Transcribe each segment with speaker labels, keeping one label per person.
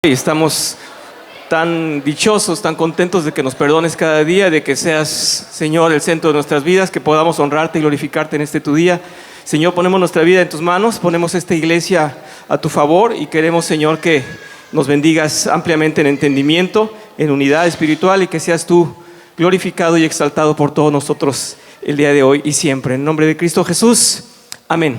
Speaker 1: Y estamos tan dichosos, tan contentos de que nos perdones cada día, de que seas, Señor, el centro de nuestras vidas, que podamos honrarte y glorificarte en este tu día. Señor, ponemos nuestra vida en tus manos, ponemos esta iglesia a tu favor y queremos, Señor, que nos bendigas ampliamente en entendimiento, en unidad espiritual y que seas tú glorificado y exaltado por todos nosotros el día de hoy y siempre. En nombre de Cristo Jesús, amén.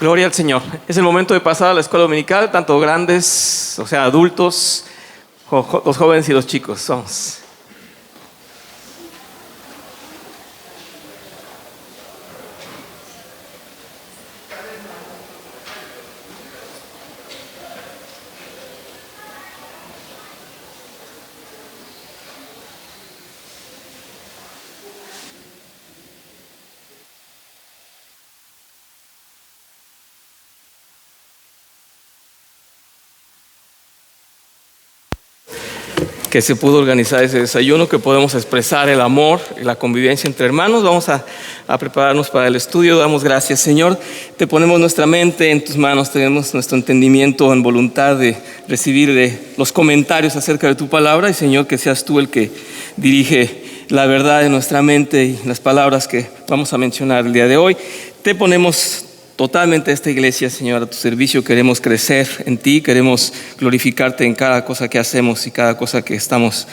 Speaker 1: Gloria al Señor. Es el momento de pasar a la escuela dominical, tanto grandes, o sea, adultos, los jóvenes y los chicos. Vamos. Que se pudo organizar ese desayuno, que podemos expresar el amor y la convivencia entre hermanos. Vamos a prepararnos para el estudio. Damos gracias, Señor. Te ponemos nuestra mente en tus manos, tenemos nuestro entendimiento en voluntad de recibir de los comentarios acerca de tu palabra. Y, Señor, que seas tú el que dirige la verdad de nuestra mente y las palabras que vamos a mencionar el día de hoy. Te ponemos totalmente esta iglesia, Señor, a tu servicio. Queremos crecer en ti, queremos glorificarte en cada cosa que hacemos y cada cosa que estamos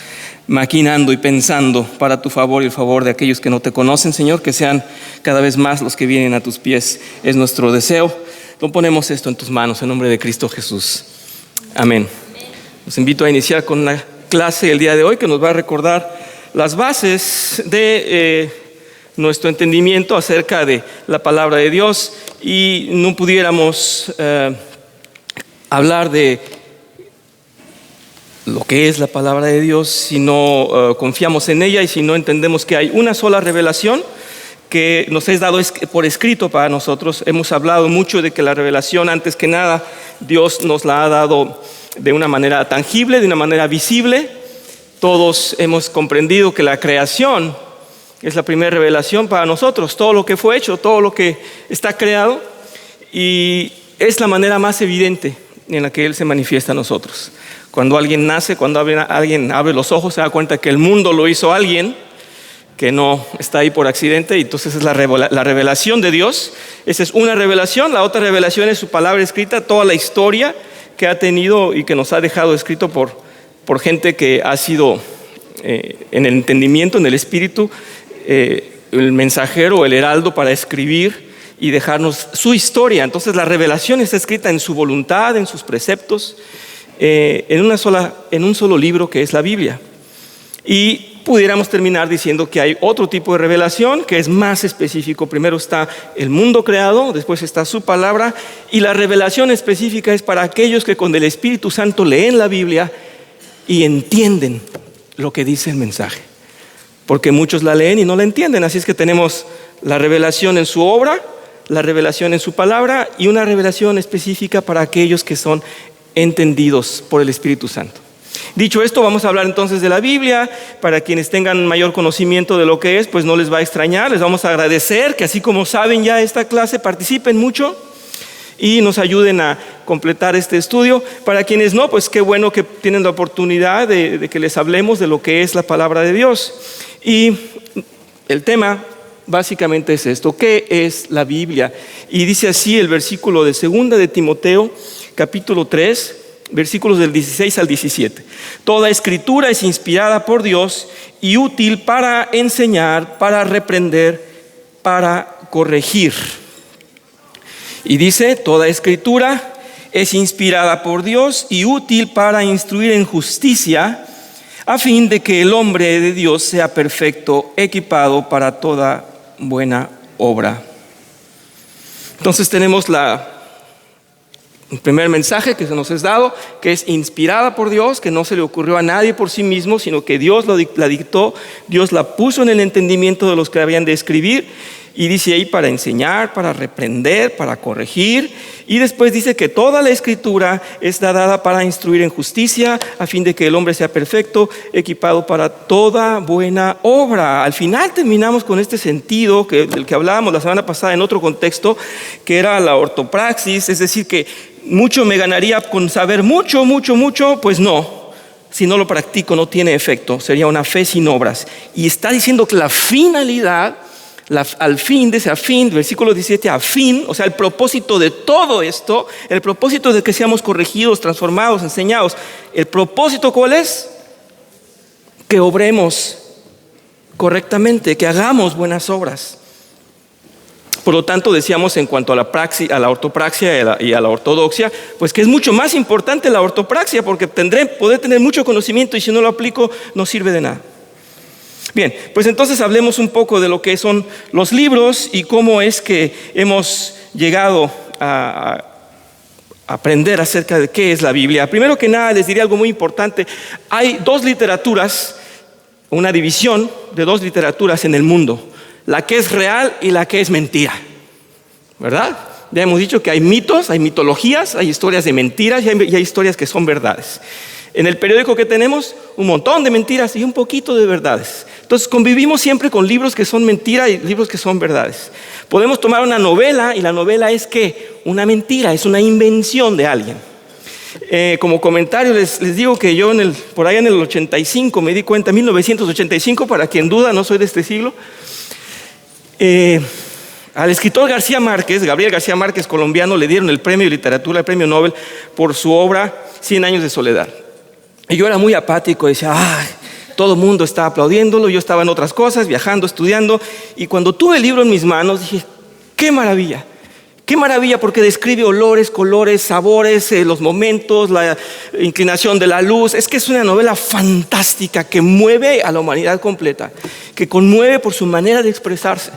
Speaker 1: maquinando y pensando para tu favor y el favor de aquellos que no te conocen, Señor, que sean cada vez más los que vienen a tus pies. Es nuestro deseo. Lo ponemos esto en tus manos, en nombre de Cristo Jesús. Amén. Los invito a iniciar con una clase el día de hoy que nos va a recordar las bases de nuestro entendimiento acerca de la palabra de Dios. Y no pudiéramos hablar de lo que es la palabra de Dios si no confiamos en ella y si no entendemos que hay una sola revelación que nos es dado por escrito para nosotros. Hemos hablado mucho de que la revelación, antes que nada, Dios nos la ha dado de una manera tangible, de una manera visible. Todos hemos comprendido que la creación es la primera revelación para nosotros. Todo lo que fue hecho, todo lo que está creado, y es la manera más evidente en la que Él se manifiesta a nosotros. Cuando alguien nace, cuando alguien abre los ojos, se da cuenta que el mundo lo hizo alguien que no está ahí por accidente, y entonces es la revelación de Dios. Esa es una revelación. La otra revelación es su palabra escrita, toda la historia que ha tenido y que nos ha dejado escrito por gente que ha sido en el entendimiento, en el espíritu, el mensajero, el heraldo para escribir y dejarnos su historia. Entonces la revelación está escrita en su voluntad, en sus preceptos, en un solo libro que es la Biblia. Y pudiéramos terminar diciendo que hay otro tipo de revelación que es más específico. Primero está el mundo creado, después está su palabra, y la revelación específica es para aquellos que con el Espíritu Santo leen la Biblia y entienden lo que dice el mensaje, porque muchos la leen y no la entienden. Así es que tenemos la revelación en su obra, la revelación en su palabra y una revelación específica para aquellos que son entendidos por el Espíritu Santo. Dicho esto, vamos a hablar entonces de la Biblia. Para quienes tengan mayor conocimiento de lo que es, pues no les va a extrañar. Les vamos a agradecer que, así como saben ya esta clase, participen mucho y nos ayuden a completar este estudio. Para quienes no, pues qué bueno que tienen la oportunidad de que les hablemos de lo que es la palabra de Dios. Y el tema básicamente es esto: ¿qué es la Biblia? Y dice así el versículo de 2 de Timoteo, capítulo 3, versículos del 16 al 17. Toda escritura es inspirada por Dios y útil para enseñar, para reprender, para corregir. Y dice, toda escritura es inspirada por Dios y útil para instruir en justicia, a fin de que el hombre de Dios sea perfecto, equipado para toda buena obra. Entonces tenemos el primer mensaje que se nos es dado, que es inspirada por Dios, que no se le ocurrió a nadie por sí mismo, sino que Dios la dictó, Dios la puso en el entendimiento de los que habían de escribir, y dice ahí para enseñar, para reprender, para corregir, y después dice que toda la escritura está dada para instruir en justicia, a fin de que el hombre sea perfecto, equipado para toda buena obra. Al final terminamos con este sentido del que hablábamos la semana pasada en otro contexto, que era la ortopraxis, es decir, que mucho me ganaría con saber mucho, pues no. Si no lo practico no tiene efecto, sería una fe sin obras. Y está diciendo que la finalidad, al fin, dice a fin, versículo 17, a fin, o sea, el propósito de todo esto, el propósito de que seamos corregidos, transformados, enseñados, ¿el propósito cuál es? Que obremos correctamente, que hagamos buenas obras. Por lo tanto, decíamos en cuanto a la ortopraxia y a la ortodoxia, pues que es mucho más importante la ortopraxia, porque poder tener mucho conocimiento, y si no lo aplico no sirve de nada. Bien, pues entonces hablemos un poco de lo que son los libros y cómo es que hemos llegado a aprender acerca de qué es la Biblia. Primero que nada les diré algo muy importante. Hay dos literaturas, una división de dos literaturas en el mundo: la que es real y la que es mentira, ¿verdad? Ya hemos dicho que hay mitos, hay mitologías, hay historias de mentiras y hay historias que son verdades. En el periódico que tenemos, un montón de mentiras y un poquito de verdades. Entonces convivimos siempre con libros que son mentira y libros que son verdades. Podemos tomar una novela y la novela es ¿qué? Una mentira, es una invención de alguien. Como comentario les digo que yo por allá en el 85 me di cuenta, 1985, para quien duda, no soy de este siglo. Al escritor Gabriel García Márquez, colombiano, le dieron el premio de literatura, el premio Nobel, por su obra 100 años de soledad. Y yo era muy apático, decía, todo el mundo estaba aplaudiéndolo, yo estaba en otras cosas, viajando, estudiando, y cuando tuve el libro en mis manos dije, qué maravilla, porque describe olores, colores, sabores, los momentos, la inclinación de la luz. Es que es una novela fantástica que mueve a la humanidad completa, que conmueve por su manera de expresarse.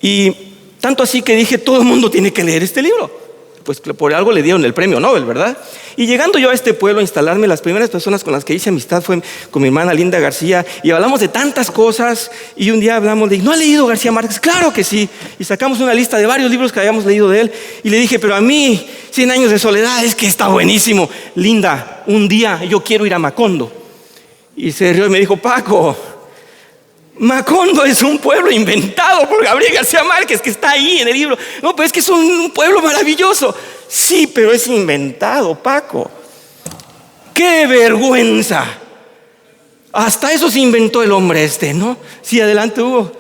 Speaker 1: Y tanto así que dije, todo el mundo tiene que leer este libro. Pues por algo le dieron el premio Nobel, ¿verdad? Y llegando yo a este pueblo a instalarme, las primeras personas con las que hice amistad fue con mi hermana Linda García, y hablamos de tantas cosas, y un día hablamos de, ¿no ha leído García Márquez? Claro que sí. Y sacamos una lista de varios libros que habíamos leído de él, y le dije, pero a mí 100 años de soledad es que está buenísimo. Linda, un día yo quiero ir a Macondo. Y se rió y me dijo, Paco, Macondo es un pueblo inventado por Gabriel García Márquez, que está ahí en el libro. No, pero es que es un pueblo maravilloso. Sí, pero es inventado, Paco. ¡Qué vergüenza!
Speaker 2: Hasta eso se inventó el hombre ¿no? Sí, adelante, Hugo.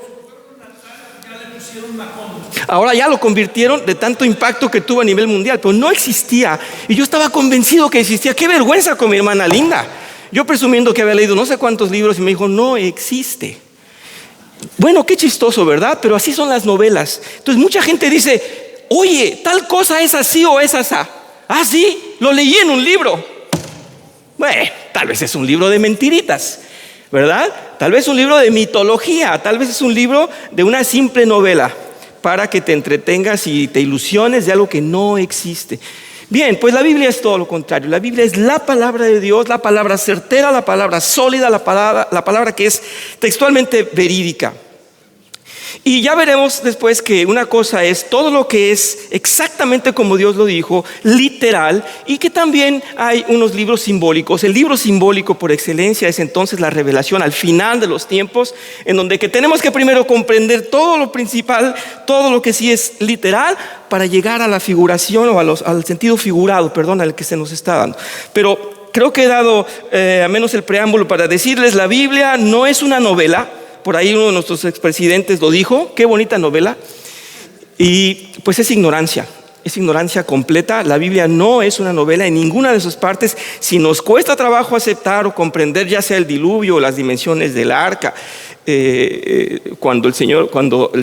Speaker 2: Ahora ya lo convirtieron de tanto impacto que tuvo a nivel mundial, pero no existía. Y yo estaba convencido que existía. Qué vergüenza con mi hermana Linda. Yo presumiendo que había leído no sé cuántos libros y me dijo, no existe. Bueno, qué chistoso, ¿verdad? Pero así son las novelas. Entonces mucha gente dice, oye, tal cosa es así o es asá. Ah, sí, lo leí en un libro. Bueno, tal vez es un libro de mentiritas, ¿verdad? Tal vez un libro de mitología, tal vez es un libro de una simple novela para que te entretengas y te ilusiones de algo que no existe. Bien, pues la Biblia es todo lo contrario. La Biblia es la palabra de Dios, la palabra certera, la palabra sólida, la palabra que es textualmente verídica. Y ya veremos después que una cosa es todo lo que es exactamente como Dios lo dijo, literal, y que también hay unos libros simbólicos. El libro simbólico por excelencia es entonces la revelación al final de los tiempos, en donde que tenemos que primero comprender todo lo principal, todo lo que sí es literal, para llegar a la figuración o al sentido figurado, al que se nos está dando. Pero creo que he dado al menos el preámbulo para decirles, la Biblia no es una novela. Por ahí uno de nuestros expresidentes lo dijo, qué bonita novela. Y pues es ignorancia completa. La Biblia no es una novela en ninguna de sus partes. Si nos cuesta trabajo aceptar o comprender ya sea el diluvio o las dimensiones del arca, cuando el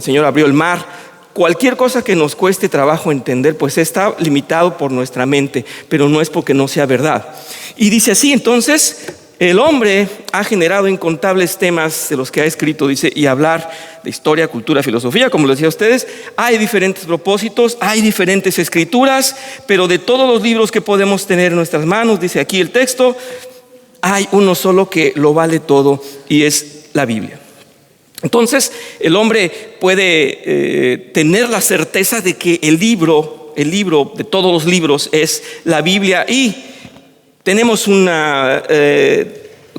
Speaker 2: Señor abrió el mar, cualquier cosa que nos cueste trabajo entender, pues está limitado por nuestra mente, pero no es porque no sea verdad. Y dice así, entonces, el hombre ha generado incontables temas de los que ha escrito, dice, y hablar de historia, cultura, filosofía, como les decía a ustedes, hay diferentes propósitos, hay diferentes escrituras, pero de todos los libros que podemos tener en nuestras manos, dice aquí el texto, hay uno solo que lo vale todo y es la Biblia. Entonces, el hombre puede tener la certeza de que el libro de todos los libros es la Biblia, y tenemos una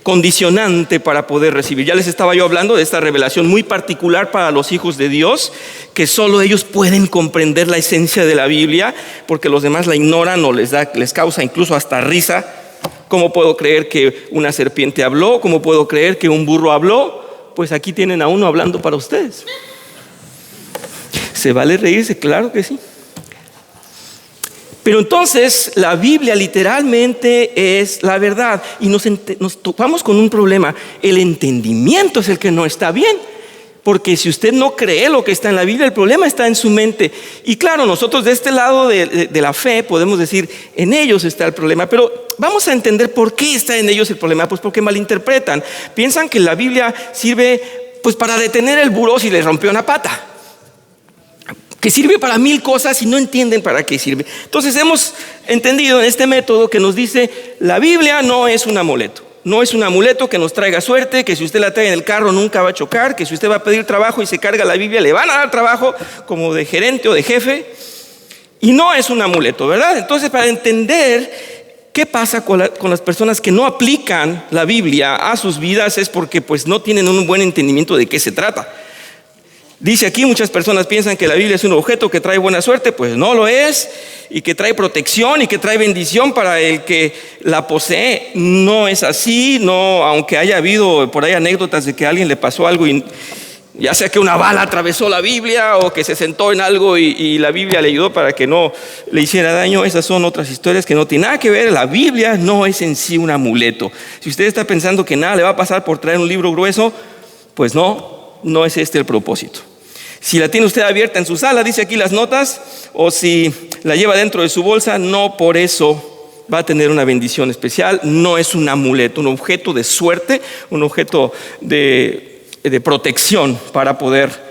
Speaker 2: condicionante para poder recibir. Ya les estaba yo hablando de esta revelación muy particular para los hijos de Dios, que solo ellos pueden comprender la esencia de la Biblia, porque los demás la ignoran o les causa incluso hasta risa. ¿Cómo puedo creer que una serpiente habló? ¿Cómo puedo creer que un burro habló? Pues aquí tienen a uno hablando para ustedes. ¿Se vale reírse? Claro que sí. Pero entonces la Biblia literalmente es la verdad, y nos topamos con un problema. El entendimiento es el que no está bien, porque si usted no cree lo que está en la Biblia, el problema está en su mente. Y claro, nosotros de este lado de la fe podemos decir, en ellos está el problema, pero vamos a entender por qué está en ellos el problema. Pues porque malinterpretan, piensan que la Biblia sirve pues para detener el burro si le rompió una pata, que sirve para 1000 cosas y no entienden para qué sirve. Entonces hemos entendido en este método que nos dice, la Biblia no es un amuleto. No es un amuleto que nos traiga suerte, que si usted la trae en el carro nunca va a chocar, que si usted va a pedir trabajo y se carga la Biblia le van a dar trabajo como de gerente o de jefe. Y no es un amuleto, ¿verdad? Entonces, para entender qué pasa con las personas que no aplican la Biblia a sus vidas, es porque pues no tienen un buen entendimiento de qué se trata. Dice aquí, muchas personas piensan que la Biblia es un objeto que trae buena suerte. Pues no lo es, y que trae protección y que trae bendición para el que la posee. No es así, no, aunque haya habido por ahí anécdotas de que a alguien le pasó algo, y ya sea que una bala atravesó la Biblia o que se sentó en algo y la Biblia le ayudó para que no le hiciera daño. Esas son otras historias que no tienen nada que ver. La Biblia no es en sí un amuleto. Si usted está pensando que nada le va a pasar por traer un libro grueso, pues no es este el propósito. Si la tiene usted abierta en su sala, dice aquí las notas, o si la lleva dentro de su bolsa, no por eso va a tener una bendición especial. No es un amuleto, un objeto de suerte, un objeto de protección para poder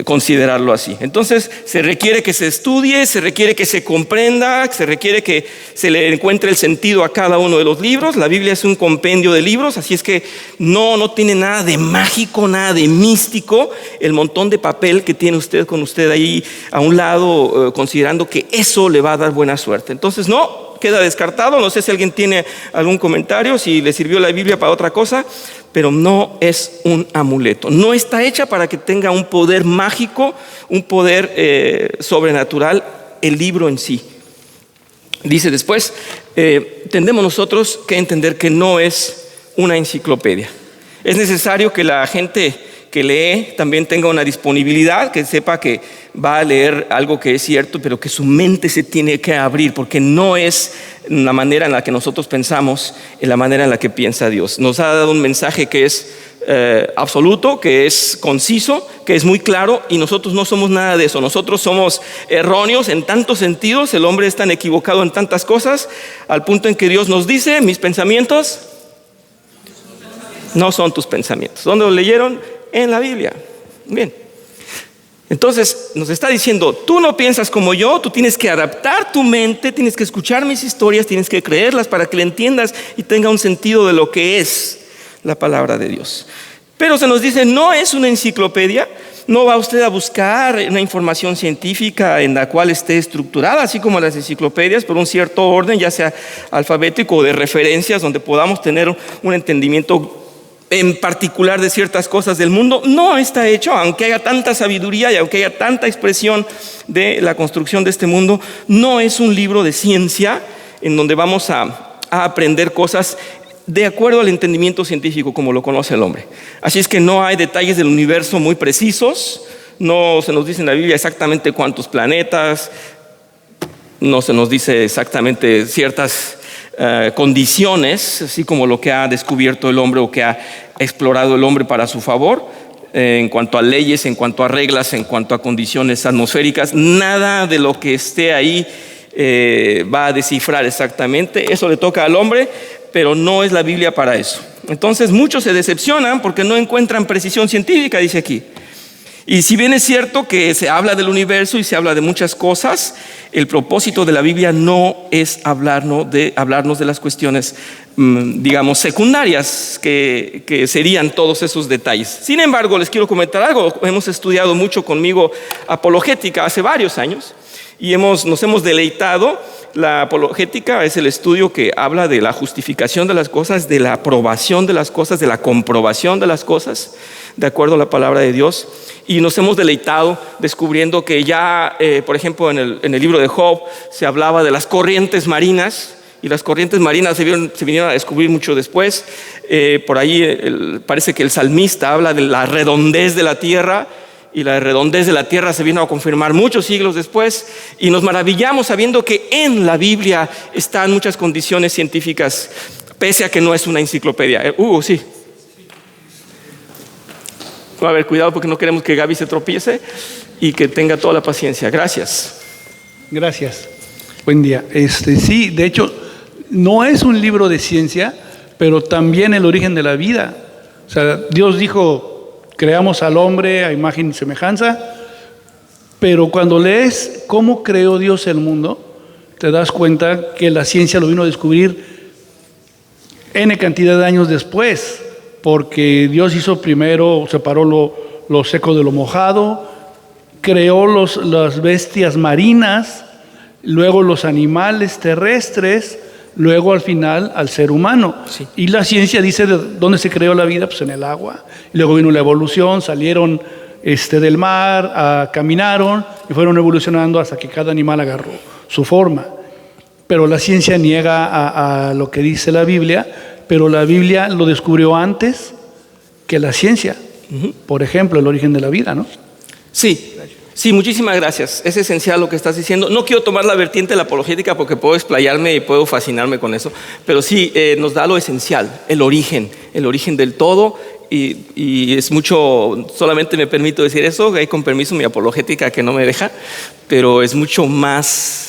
Speaker 2: considerarlo así. Entonces se requiere que se estudie, se requiere que se comprenda, se requiere que se le encuentre el sentido a cada uno de los libros. La Biblia es un compendio de libros, así es que no tiene nada de mágico, nada de místico. El montón de papel que tiene usted con usted ahí a un lado, considerando que eso le va a dar buena suerte. Entonces no, queda descartado. No sé si alguien tiene algún comentario, si le sirvió la Biblia para otra cosa, pero no es un amuleto. No está hecha para que tenga un poder mágico, un poder sobrenatural el libro en sí. Dice después, tendemos nosotros que entender que no es una enciclopedia. Es necesario que la gente que lee también tenga una disponibilidad, que sepa que va a leer algo que es cierto, pero que su mente se tiene que abrir, porque no es la manera en la que nosotros pensamos, es la manera en la que piensa Dios. Nos ha dado un mensaje que es absoluto, que es conciso, que es muy claro, y nosotros no somos nada de eso. Nosotros somos erróneos en tantos sentidos, el hombre es tan equivocado en tantas cosas, al punto en que Dios nos dice: mis pensamientos no son tus pensamientos. ¿Dónde lo leyeron? En la Biblia. Bien. Entonces nos está diciendo: tú no piensas como yo, tú tienes que adaptar tu mente, tienes que escuchar mis historias, tienes que creerlas para que le entiendas y tenga un sentido de lo que es la palabra de Dios. Pero se nos dice: no es una enciclopedia, no va usted a buscar una información científica en la cual esté estructurada, así como las enciclopedias, por un cierto orden, ya sea alfabético o de referencias, donde podamos tener un entendimiento en particular de ciertas cosas del mundo. No está hecho, aunque haya tanta sabiduría y aunque haya tanta expresión de la construcción de este mundo, no es un libro de ciencia en donde vamos a aprender cosas de acuerdo al entendimiento científico como lo conoce el hombre. Así es que no hay detalles del universo muy precisos, no se nos dice en la Biblia exactamente cuántos planetas, no se nos dice exactamente ciertas condiciones, así como lo que ha descubierto el hombre o que ha explorado el hombre para su favor, en cuanto a leyes, en cuanto a reglas, en cuanto a condiciones atmosféricas. Nada de lo que esté ahí va a descifrar exactamente. Eso le toca al hombre, pero no es la Biblia para eso. Entonces muchos se decepcionan porque no encuentran precisión científica, dice aquí. Y si bien es cierto que se habla del universo y se habla de muchas cosas, el propósito de la Biblia no es hablarnos de las cuestiones, digamos, secundarias, que serían todos esos detalles. Sin embargo, les quiero comentar algo. Hemos estudiado mucho conmigo apologética hace varios años y nos hemos deleitado. La apologética es el estudio que habla de la justificación de las cosas, de la aprobación de las cosas, de la comprobación de las cosas, de acuerdo a la palabra de Dios. Y nos hemos deleitado descubriendo que ya, por ejemplo, en el libro de Job se hablaba de las corrientes marinas, y las corrientes marinas se vinieron a descubrir mucho después. Por ahí parece que el salmista habla de la redondez de la tierra, y la redondez de la tierra se vino a confirmar muchos siglos después, y nos maravillamos sabiendo que en la Biblia están muchas condiciones científicas, pese a que no es una enciclopedia. Sí. A ver, cuidado porque no queremos que Gaby se tropiece y que tenga toda la paciencia. Gracias.
Speaker 3: Gracias. Buen día. Sí, de hecho, no es un libro de ciencia, pero también el origen de la vida. O sea, Dios dijo: creamos al hombre a imagen y semejanza, pero cuando lees cómo creó Dios el mundo, te das cuenta que la ciencia lo vino a descubrir N cantidad de años después, porque Dios hizo primero, separó lo seco de lo mojado, creó las bestias marinas, luego los animales terrestres, luego al final al ser humano.
Speaker 2: Sí.
Speaker 3: Y la ciencia dice de dónde se creó la vida, pues en el agua. Y luego vino la evolución, salieron del mar, caminaron y fueron evolucionando hasta que cada animal agarró su forma. Pero la ciencia niega a lo que dice la Biblia, pero la Biblia lo descubrió antes que la ciencia. Por ejemplo, el origen de la vida, ¿no?
Speaker 2: Sí, muchísimas gracias. Es esencial lo que estás diciendo. No quiero tomar la vertiente de la apologética porque puedo explayarme y puedo fascinarme con eso, pero sí nos da lo esencial, el origen del todo. Y es mucho, solamente me permito decir eso, ahí con permiso mi apologética que no me deja, pero es mucho más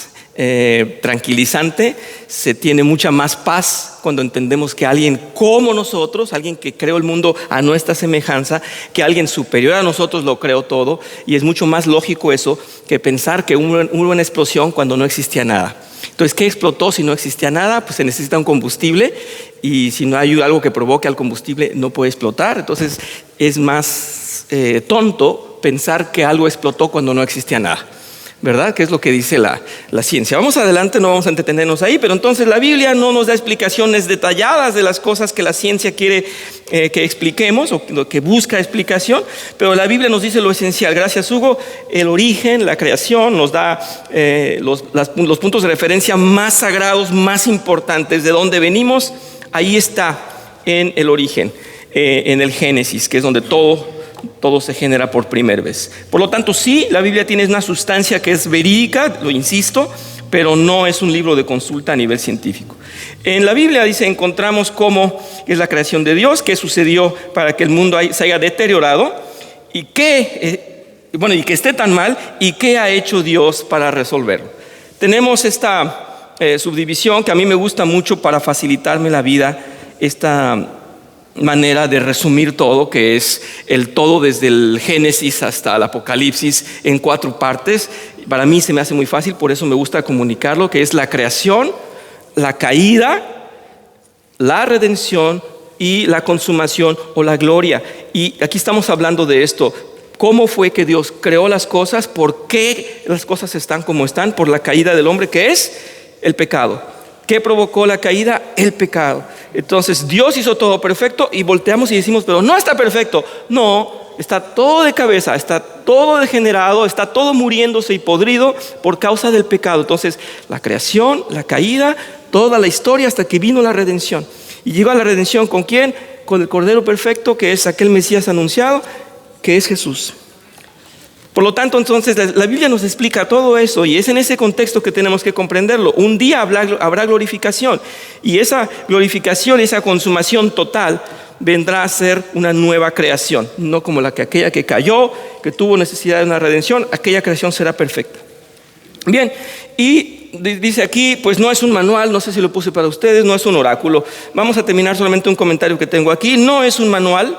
Speaker 2: tranquilizante, se tiene mucha más paz cuando entendemos que alguien como nosotros, alguien que creó el mundo a nuestra semejanza, que alguien superior a nosotros lo creó todo, y es mucho más lógico eso que pensar que hubo una explosión cuando no existía nada. Entonces, ¿qué explotó si no existía nada? Pues se necesita un combustible, y si no hay algo que provoque al combustible no puede explotar. Entonces es más tonto pensar que algo explotó cuando no existía nada, ¿verdad? Que es lo que dice la ciencia. Vamos adelante, no vamos a entretenernos ahí, pero entonces la Biblia no nos da explicaciones detalladas de las cosas que la ciencia quiere que expliquemos o que busca explicación, pero la Biblia nos dice lo esencial. Gracias, Hugo. El origen, la creación, nos da los puntos de referencia más sagrados, más importantes, de dónde venimos. Ahí está en el origen, en el Génesis, que es donde todo se genera por primera vez. Por lo tanto, sí, la Biblia tiene una sustancia que es verídica, lo insisto, pero no es un libro de consulta a nivel científico. En la Biblia encontramos cómo es la creación de Dios, qué sucedió para que el mundo se haya deteriorado y que esté tan mal, y qué ha hecho Dios para resolverlo. Tenemos esta subdivisión que a mí me gusta mucho para facilitarme la vida, esta manera de resumir todo, que es el todo desde el Génesis hasta el Apocalipsis en 4 partes. Para mí se me hace muy fácil, por eso me gusta comunicarlo, que es la creación, la caída, la redención y la consumación o la gloria. Y aquí estamos hablando de esto. ¿Cómo fue que Dios creó las cosas? ¿Por qué las cosas están como están? Por la caída del hombre, que es el pecado. ¿Qué provocó la caída? El pecado. Entonces Dios hizo todo perfecto y volteamos y decimos, pero no está perfecto. No, está todo de cabeza, está todo degenerado, está todo muriéndose y podrido por causa del pecado. Entonces la creación, la caída, toda la historia hasta que vino la redención. Y llegó a la redención ¿con quién? Con el Cordero Perfecto, que es aquel Mesías anunciado, que es Jesús. Por lo tanto, entonces, la Biblia nos explica todo eso, y es en ese contexto que tenemos que comprenderlo. Un día habrá glorificación, y esa glorificación, esa consumación total, vendrá a ser una nueva creación, no como aquella que cayó, que tuvo necesidad de una redención. Aquella creación será perfecta. Bien, y dice aquí, pues no es un manual, no sé si lo puse para ustedes, no es un oráculo. Vamos a terminar solamente un comentario que tengo aquí. No es un manual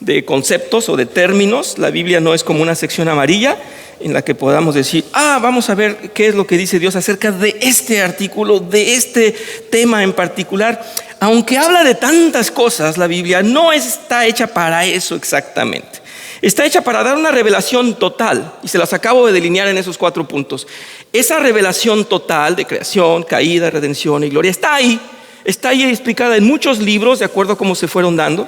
Speaker 2: de conceptos o de términos. La Biblia no es como una sección amarilla en la que podamos decir, vamos a ver qué es lo que dice Dios acerca de este artículo, de este tema en particular. Aunque habla de tantas cosas, la Biblia no está hecha para eso exactamente. Está hecha para dar una revelación total, y se las acabo de delinear en esos 4 puntos. Esa revelación total de creación, caída, redención y gloria está ahí explicada en muchos libros de acuerdo a cómo se fueron dando.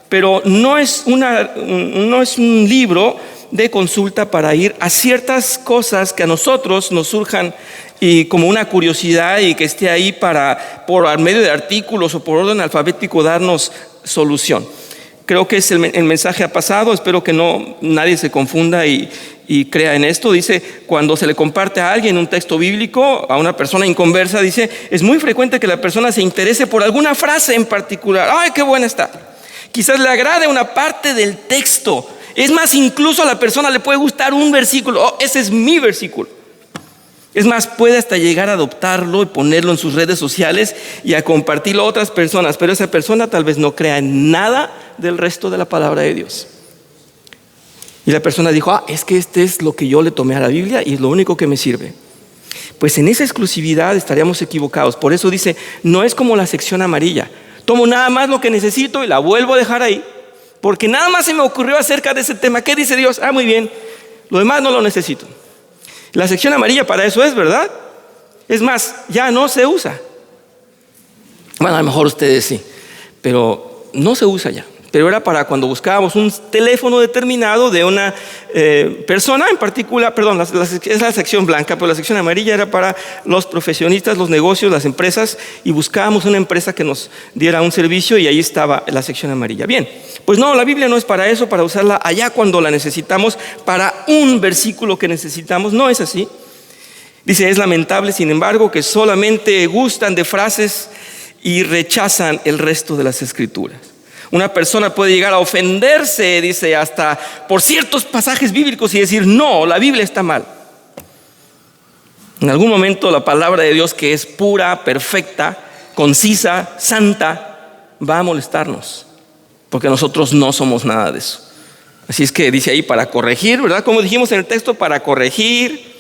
Speaker 2: Pero no es un libro de consulta para ir a ciertas cosas que a nosotros nos surjan y como una curiosidad, y que esté ahí por medio de artículos o por orden alfabético darnos solución. Creo que es el mensaje ha pasado. Espero que nadie se confunda y crea en esto. Dice, cuando se le comparte a alguien un texto bíblico, a una persona inconversa, dice, es muy frecuente que la persona se interese por alguna frase en particular. ¡Ay, qué buena está! Quizás le agrade una parte del texto. Es más, incluso a la persona le puede gustar un versículo. Ese es mi versículo. Es más, puede hasta llegar a adoptarlo y ponerlo en sus redes sociales y a compartirlo a otras personas. Pero esa persona tal vez no crea en nada del resto de la palabra de Dios. Y la persona dijo, es que este es lo que yo le tomé a la Biblia y es lo único que me sirve. Pues en esa exclusividad estaríamos equivocados. Por eso dice, no es como la sección amarilla. Tomo nada más lo que necesito y la vuelvo a dejar ahí, porque nada más se me ocurrió acerca de ese tema. ¿Qué dice Dios? Muy bien, lo demás no lo necesito. La sección amarilla para eso es, ¿verdad? Es más, ya no se usa. Bueno, a lo mejor ustedes sí, pero no se usa ya. Pero era para cuando buscábamos un teléfono determinado de una persona en particular. Perdón, es la sección blanca, pero la sección amarilla era para los profesionistas, los negocios, las empresas, y buscábamos una empresa que nos diera un servicio, y ahí estaba la sección amarilla. Bien, pues no, la Biblia no es para eso, para usarla allá cuando la necesitamos, para un versículo que necesitamos. No es así. Dice, es lamentable, sin embargo, que solamente gustan de frases y rechazan el resto de las escrituras. Una persona puede llegar a ofenderse, dice, hasta por ciertos pasajes bíblicos y decir, no, la Biblia está mal. En algún momento la palabra de Dios, que es pura, perfecta, concisa, santa, va a molestarnos, porque nosotros no somos nada de eso. Así es que dice ahí, para corregir, ¿verdad? Como dijimos en el texto, para corregir.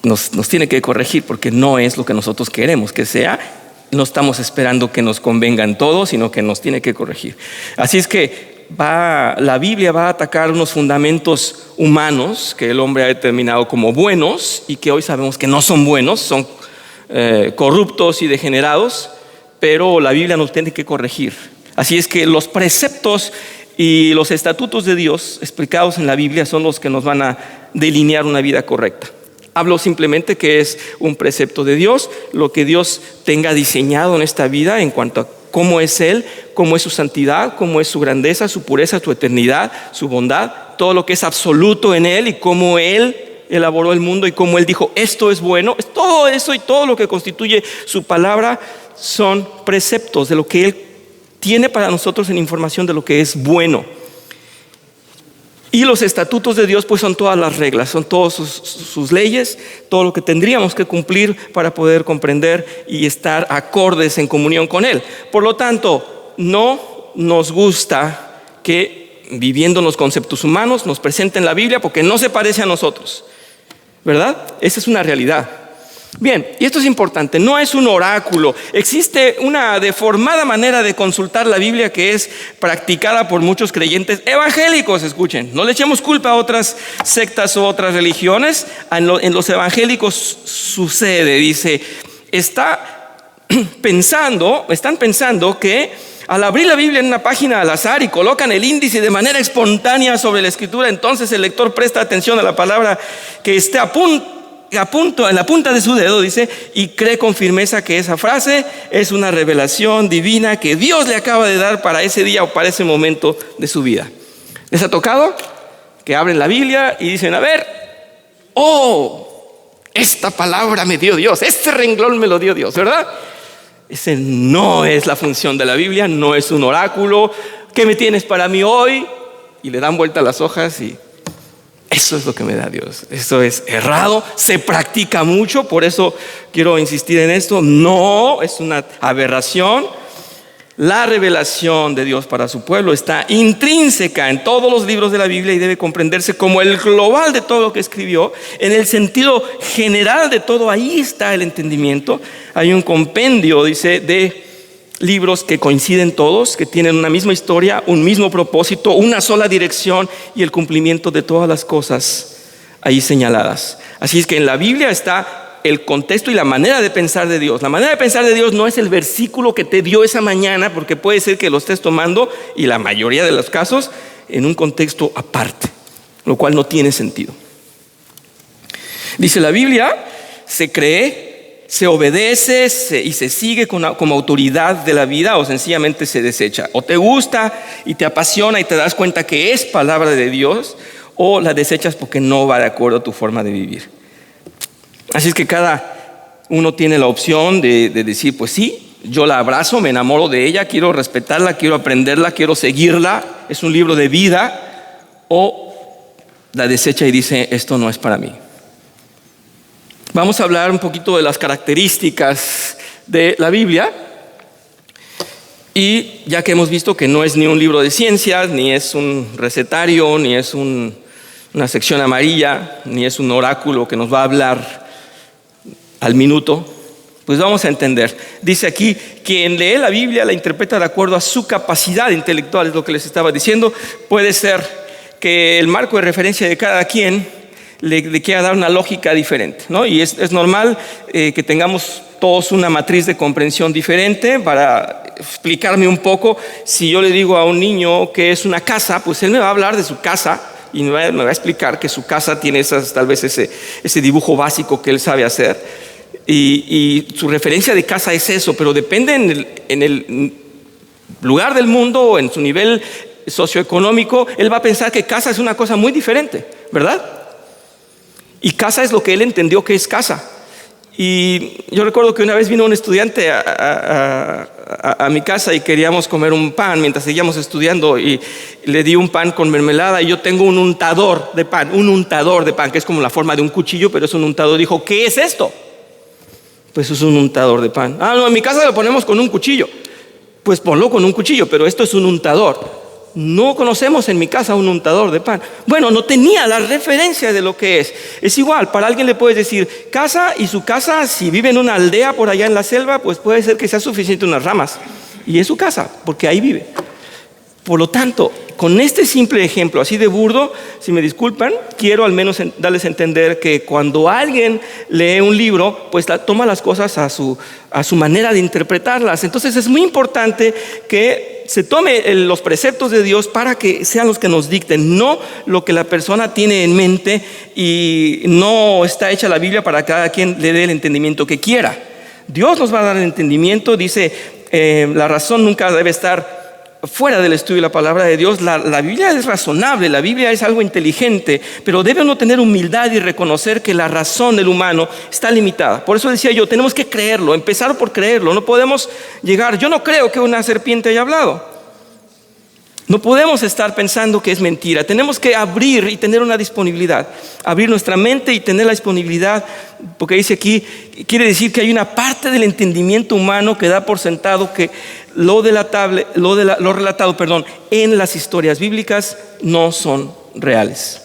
Speaker 2: Nos tiene que corregir, porque no es lo que nosotros queremos que sea. No estamos esperando que nos convengan todos, sino que nos tiene que corregir. Así es que la Biblia va a atacar unos fundamentos humanos que el hombre ha determinado como buenos y que hoy sabemos que no son buenos, son corruptos y degenerados, pero la Biblia nos tiene que corregir. Así es que los preceptos y los estatutos de Dios explicados en la Biblia son los que nos van a delinear una vida correcta. Hablo simplemente que es un precepto de Dios, lo que Dios tenga diseñado en esta vida en cuanto a cómo es Él, cómo es su santidad, cómo es su grandeza, su pureza, su eternidad, su bondad, todo lo que es absoluto en Él y cómo Él elaboró el mundo y cómo Él dijo esto es bueno. Todo eso y todo lo que constituye su palabra son preceptos de lo que Él tiene para nosotros en información de lo que es bueno. Y los estatutos de Dios pues son todas las reglas, son todas sus leyes, todo lo que tendríamos que cumplir para poder comprender y estar acordes en comunión con Él. Por lo tanto, no nos gusta que viviendo en los conceptos humanos nos presenten la Biblia porque no se parece a nosotros, ¿verdad? Esa es una realidad. Bien, y esto es importante, no es un oráculo. Existe una deformada manera de consultar la Biblia que es practicada por muchos creyentes evangélicos, escuchen. No le echemos culpa a otras sectas o otras religiones. En los evangélicos sucede, dice, están pensando que al abrir la Biblia en una página al azar y colocan el índice de manera espontánea sobre la escritura, entonces el lector presta atención a la palabra que esté en la punta de su dedo, dice, y cree con firmeza que esa frase es una revelación divina que Dios le acaba de dar para ese día o para ese momento de su vida. ¿Les ha tocado que abren la Biblia y dicen, a ver, esta palabra me dio Dios, este renglón me lo dio Dios, ¿verdad? Ese no es la función de la Biblia, no es un oráculo. ¿Qué me tienes para mí hoy? Y le dan vuelta a las hojas y eso es lo que me da Dios. Eso es errado, se practica mucho, por eso quiero insistir en esto. No, es una aberración. La revelación de Dios para su pueblo está intrínseca en todos los libros de la Biblia y debe comprenderse como el global de todo lo que escribió. En el sentido general de todo, ahí está el entendimiento. Hay un compendio, dice, de libros que coinciden todos, que tienen una misma historia, un mismo propósito, una sola dirección y el cumplimiento de todas las cosas ahí señaladas. Así es que en la Biblia está el contexto y la manera de pensar de Dios. La manera de pensar de Dios no es el versículo que te dio esa mañana, porque puede ser que lo estés tomando, y la mayoría de los casos, en un contexto aparte, lo cual no tiene sentido. Dice la Biblia, se cree, se obedece y se sigue como autoridad de la vida, o sencillamente se desecha. O te gusta y te apasiona y te das cuenta que es palabra de Dios, o la desechas porque no va de acuerdo a tu forma de vivir. Así es que cada uno tiene la opción de decir, pues sí, yo la abrazo, me enamoro de ella, quiero respetarla, quiero aprenderla, quiero seguirla, es un libro de vida, o la desecha y dice, esto no es para mí. Vamos a hablar un poquito de las características de la Biblia. Y ya que hemos visto que no es ni un libro de ciencias, ni es un recetario, ni es una sección amarilla, ni es un oráculo que nos va a hablar al minuto, pues vamos a entender. Dice aquí, quien lee la Biblia la interpreta de acuerdo a su capacidad intelectual, es lo que les estaba diciendo. Puede ser que el marco de referencia de cada quien le quiera dar una lógica diferente, ¿no? Y es normal que tengamos todos una matriz de comprensión diferente. Para explicarme un poco, si yo le digo a un niño que es una casa, pues él me va a hablar de su casa y me va a explicar que su casa tiene tal vez ese dibujo básico que él sabe hacer, y su referencia de casa es eso, pero depende en el lugar del mundo o en su nivel socioeconómico, él va a pensar que casa es una cosa muy diferente, ¿verdad? Y casa es lo que él entendió que es casa. Y yo recuerdo que una vez vino un estudiante a mi casa y queríamos comer un pan mientras seguíamos estudiando, y le di un pan con mermelada, y yo tengo un untador de pan, que es como la forma de un cuchillo, pero es un untador. Dijo, ¿qué es esto? Pues es un untador de pan. No, en mi casa lo ponemos con un cuchillo. Pues ponlo con un cuchillo, pero esto es un untador. No conocemos en mi casa un untador de pan. Bueno, no tenía la referencia de lo que es. Es igual, para alguien le puedes decir casa, y su casa, si vive en una aldea por allá en la selva, pues puede ser que sea suficiente unas ramas, y es su casa, porque ahí vive. Por lo tanto, con este simple ejemplo, así de burdo, si me disculpan, quiero al menos darles a entender que cuando alguien lee un libro, pues toma las cosas a su manera de interpretarlas. Entonces es muy importante que se tome los preceptos de Dios para que sean los que nos dicten, no lo que la persona tiene en mente, y no está hecha la Biblia para que cada quien le dé el entendimiento que quiera. Dios nos va a dar el entendimiento. Dice, la razón nunca debe estar fuera del estudio de la palabra de Dios. La Biblia es razonable, la Biblia es algo inteligente, pero debe uno tener humildad y reconocer que la razón del humano está limitada. Por eso decía yo, tenemos que creerlo, empezar por creerlo. No podemos llegar, yo no creo que una serpiente haya hablado. No podemos estar pensando que es mentira. Tenemos que abrir y tener una disponibilidad, abrir nuestra mente y tener la disponibilidad, porque dice aquí, quiere decir que hay una parte del entendimiento humano que da por sentado que lo relatado en las historias bíblicas no son reales.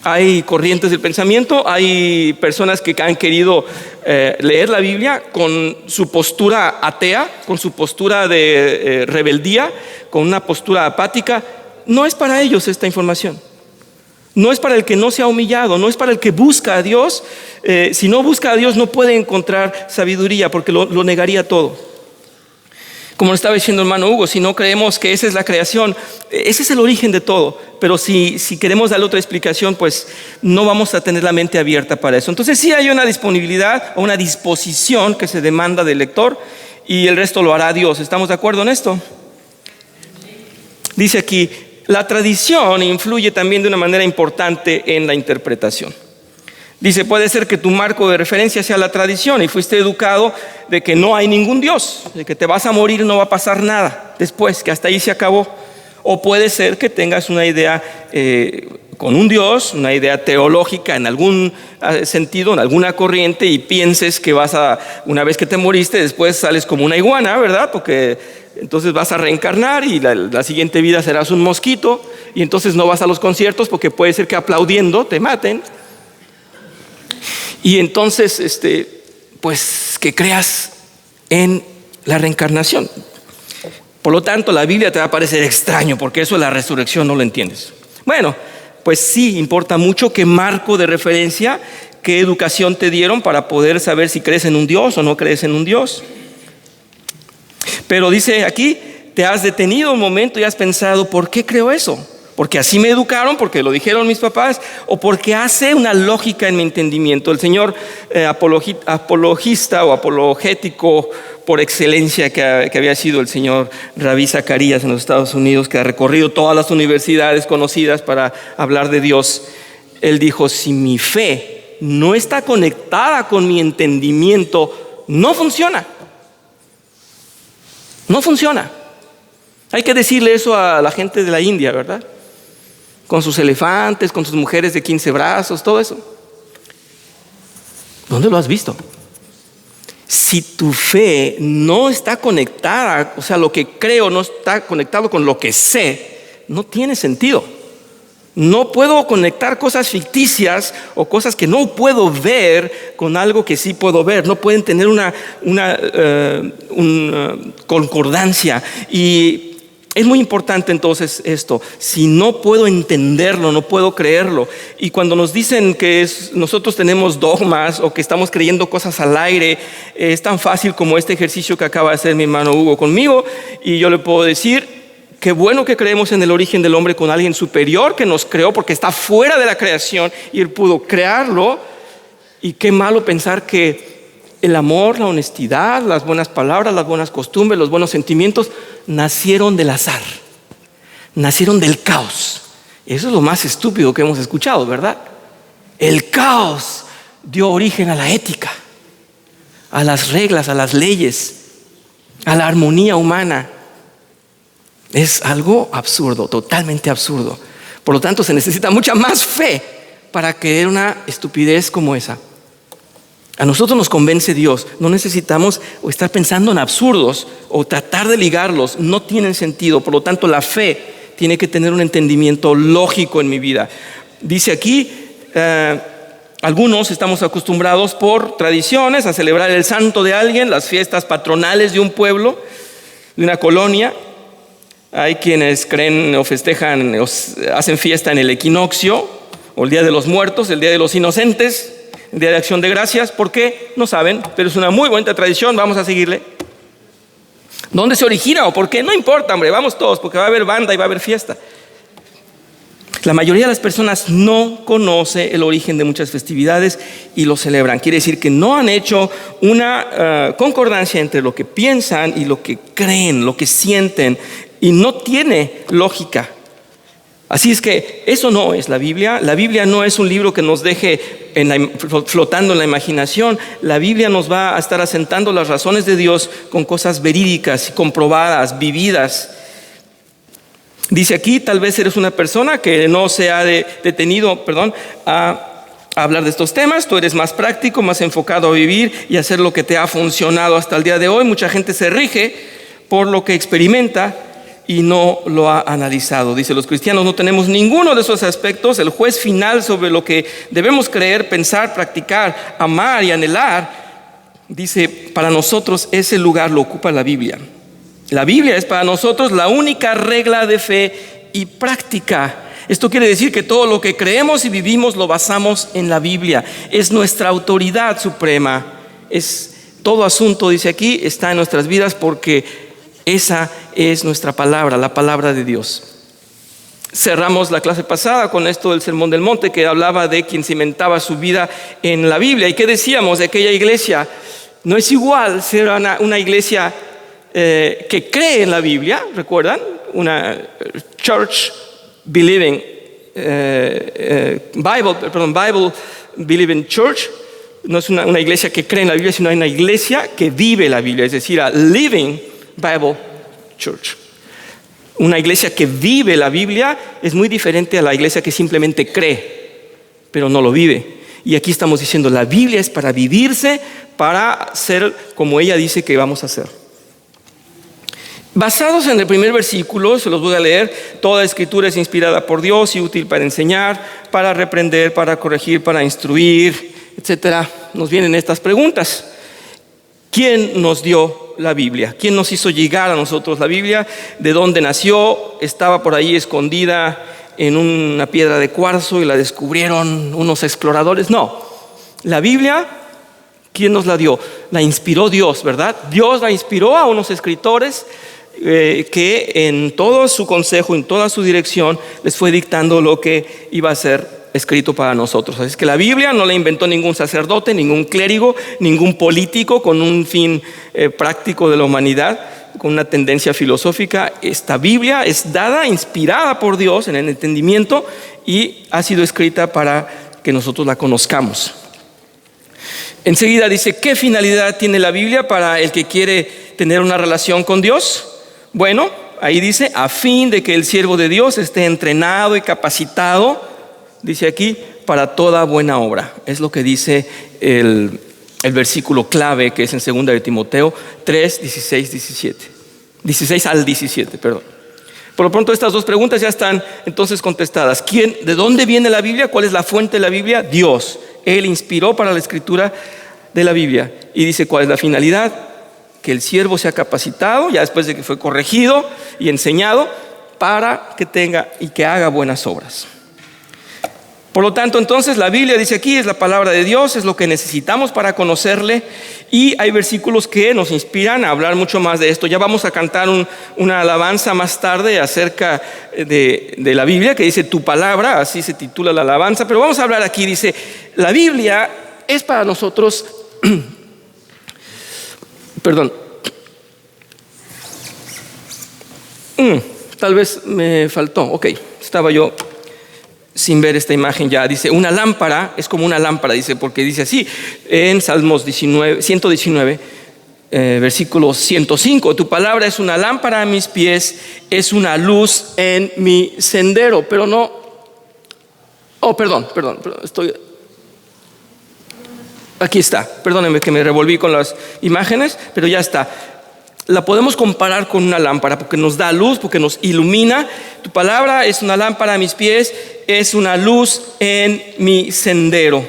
Speaker 2: Hay corrientes del pensamiento, hay personas que han querido leer la Biblia con su postura atea, con su postura de rebeldía, con una postura apática. No es para ellos esta información. No es para el que no se ha humillado, no es para el que busca a Dios. Si no busca a Dios no puede encontrar sabiduría, porque lo negaría todo. Como lo estaba diciendo el hermano Hugo, si no creemos que esa es la creación, ese es el origen de todo. Pero si queremos darle otra explicación, pues no vamos a tener la mente abierta para eso. Entonces sí hay una disponibilidad o una disposición que se demanda del lector, y el resto lo hará Dios. ¿Estamos de acuerdo en esto? Dice aquí, la tradición influye también de una manera importante en la interpretación. Dice, puede ser que tu marco de referencia sea la tradición y fuiste educado de que no hay ningún Dios, de que te vas a morir y no va a pasar nada después, que hasta ahí se acabó. O puede ser que tengas una idea con un Dios, una idea teológica en algún sentido, en alguna corriente, y pienses que una vez que te moriste, después sales como una iguana, ¿verdad? Porque entonces vas a reencarnar y la siguiente vida serás un mosquito, y entonces no vas a los conciertos porque puede ser que aplaudiendo te maten. Y entonces, pues que creas en la reencarnación. Por lo tanto, la Biblia te va a parecer extraño, porque eso de la resurrección no lo entiendes. Bueno, pues sí, importa mucho qué marco de referencia, qué educación te dieron para poder saber si crees en un Dios o no crees en un Dios. Pero dice aquí, te has detenido un momento y has pensado, ¿por qué creo eso? Porque así me educaron, porque lo dijeron mis papás, o porque hace una lógica en mi entendimiento. El señor apologista o apologético por excelencia que había sido el señor Ravi Zacharias en los Estados Unidos, que ha recorrido todas las universidades conocidas para hablar de Dios, él dijo, si mi fe no está conectada con mi entendimiento, no funciona. No funciona. Hay que decirle eso a la gente de la India, ¿verdad? Con sus elefantes, con sus mujeres de 15 brazos, todo eso. ¿Dónde lo has visto? Si tu fe no está conectada, o sea, lo que creo no está conectado con lo que sé, no tiene sentido. No puedo conectar cosas ficticias o cosas que no puedo ver con algo que sí puedo ver. No pueden tener una concordancia. Y es muy importante entonces esto. Si no puedo entenderlo, no puedo creerlo. Y cuando nos dicen que nosotros tenemos dogmas o que estamos creyendo cosas al aire, es tan fácil como este ejercicio que acaba de hacer mi hermano Hugo conmigo. Y yo le puedo decir, qué bueno que creemos en el origen del hombre con alguien superior que nos creó, porque está fuera de la creación y él pudo crearlo. Y qué malo pensar que el amor, la honestidad, las buenas palabras, las buenas costumbres, los buenos sentimientos nacieron del azar, nacieron del caos. Eso es lo más estúpido que hemos escuchado, ¿verdad? El caos dio origen a la ética, a las reglas, a las leyes, a la armonía humana. Es algo absurdo, totalmente absurdo. Por lo tanto, se necesita mucha más fe para creer una estupidez como esa. A nosotros nos convence Dios. No necesitamos estar pensando en absurdos o tratar de ligarlos. No tienen sentido. Por lo tanto, la fe tiene que tener un entendimiento lógico en mi vida. Dice aquí, algunos estamos acostumbrados por tradiciones a celebrar el santo de alguien, las fiestas patronales de un pueblo, de una colonia. Hay quienes creen o festejan, o hacen fiesta en el equinoccio, o el Día de los Muertos, el Día de los Inocentes, el Día de Acción de Gracias. ¿Por qué? No saben, pero es una muy bonita tradición, vamos a seguirle. ¿Dónde se origina o por qué? No importa, hombre, vamos todos, porque va a haber banda y va a haber fiesta. La mayoría de las personas no conoce el origen de muchas festividades y lo celebran. Quiere decir que no han hecho una concordancia entre lo que piensan y lo que creen, lo que sienten, y no tiene lógica. Así es que eso no es la Biblia. La Biblia no es un libro que nos deje flotando en la imaginación. La Biblia nos va a estar asentando las razones de Dios con cosas verídicas, comprobadas, vividas. Dice aquí, tal vez eres una persona que no se ha detenido a hablar de estos temas. Tú eres más práctico, más enfocado a vivir y hacer lo que te ha funcionado hasta el día de hoy. Mucha gente se rige por lo que experimenta y no lo ha analizado. Dice, los cristianos no tenemos ninguno de esos aspectos. El juez final sobre lo que debemos creer, pensar, practicar, amar y anhelar, dice, para nosotros ese lugar lo ocupa la Biblia. La Biblia es para nosotros la única regla de fe y práctica. Esto quiere decir que todo lo que creemos y vivimos lo basamos en la Biblia. Es nuestra autoridad suprema. Todo asunto, dice aquí, está en nuestras vidas porque esa es nuestra palabra, la palabra de Dios. Cerramos la clase pasada con esto del Sermón del Monte, que hablaba de quien cimentaba su vida en la Biblia. ¿Y qué decíamos de aquella iglesia? No es igual ser una iglesia que cree en la Biblia, ¿recuerdan? Una church believing Bible believing church. No es una iglesia que cree en la Biblia, sino una iglesia que vive la Biblia, es decir, a living Bible church. Una iglesia que vive la Biblia es muy diferente a la iglesia que simplemente cree, pero no lo vive. Y aquí estamos diciendo, la Biblia es para vivirse, para ser como ella dice que vamos a ser. Basados en el primer versículo, se los voy a leer. Toda escritura es inspirada por Dios y útil para enseñar, para reprender, para corregir, para instruir, etc. Nos vienen estas preguntas. ¿Quién nos dio la Biblia? ¿Quién nos hizo llegar a nosotros la Biblia? ¿De dónde nació? ¿Estaba por ahí escondida en una piedra de cuarzo y la descubrieron unos exploradores? No. La Biblia, ¿quién nos la dio? La inspiró Dios, ¿verdad? Dios la inspiró a unos escritores que en todo su consejo, en toda su dirección, les fue dictando lo que iba a ser escrito para nosotros. Así que la Biblia no la inventó ningún sacerdote, ningún clérigo, ningún político con un fin práctico de la humanidad, con una tendencia filosófica. Esta Biblia es dada, inspirada por Dios en el entendimiento y ha sido escrita para que nosotros la conozcamos. Enseguida dice, ¿qué finalidad tiene la Biblia para el que quiere tener una relación con Dios? Bueno, ahí dice, a fin de que el siervo de Dios esté entrenado y capacitado, dice aquí, para toda buena obra. Es lo que dice el versículo clave que es en 2 de Timoteo 3, 16 al 17, perdón. Por lo pronto estas dos preguntas ya están entonces contestadas. ¿De dónde viene la Biblia? ¿Cuál es la fuente de la Biblia? Dios. Él inspiró para la escritura de la Biblia. Y dice, ¿cuál es la finalidad? Que el siervo sea capacitado, ya después de que fue corregido y enseñado, para que tenga y que haga buenas obras. Por lo tanto, entonces, la Biblia, dice aquí, es la palabra de Dios, es lo que necesitamos para conocerle. Y hay versículos que nos inspiran a hablar mucho más de esto. Ya vamos a cantar una alabanza más tarde acerca de la Biblia, que dice tu palabra, así se titula la alabanza. Pero vamos a hablar aquí, dice, la Biblia es para nosotros... Perdón. Tal vez me faltó. Ok, estaba yo sin ver esta imagen ya. Dice, una lámpara es como una lámpara, dice, porque dice así en Salmos 119, versículo 105. Tu palabra es una lámpara a mis pies, es una luz en mi sendero. Pero no. Perdón, estoy... Aquí está, perdónenme que me revolví con las imágenes, pero ya está. La podemos comparar con una lámpara porque nos da luz, porque nos ilumina. Tu palabra es una lámpara a mis pies, es una luz en mi sendero.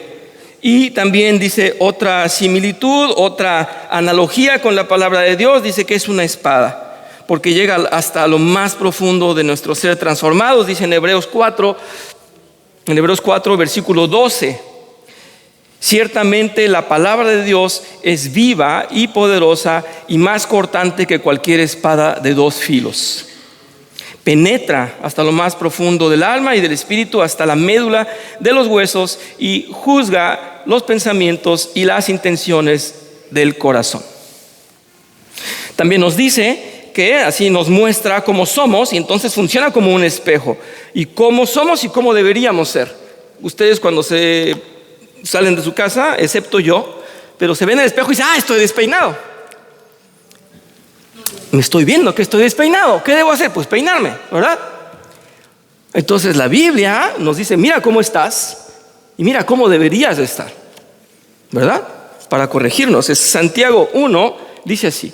Speaker 2: Y también dice otra similitud, otra analogía con la palabra de Dios, dice que es una espada, porque llega hasta lo más profundo de nuestro ser transformados, dice en Hebreos 4, versículo 12. Ciertamente la palabra de Dios es viva y poderosa y más cortante que cualquier espada de dos filos. Penetra hasta lo más profundo del alma y del espíritu, hasta la médula de los huesos, y juzga los pensamientos y las intenciones del corazón. También nos dice que así nos muestra cómo somos, y entonces funciona como un espejo. Y cómo somos y cómo deberíamos ser. Ustedes cuando se salen de su casa, excepto yo, pero se ven en el espejo y dicen: estoy despeinado. Me estoy viendo que estoy despeinado. ¿Qué debo hacer? Pues peinarme, ¿verdad? Entonces la Biblia nos dice: mira cómo estás y mira cómo deberías de estar, ¿verdad? Para corregirnos. Es Santiago 1, dice así: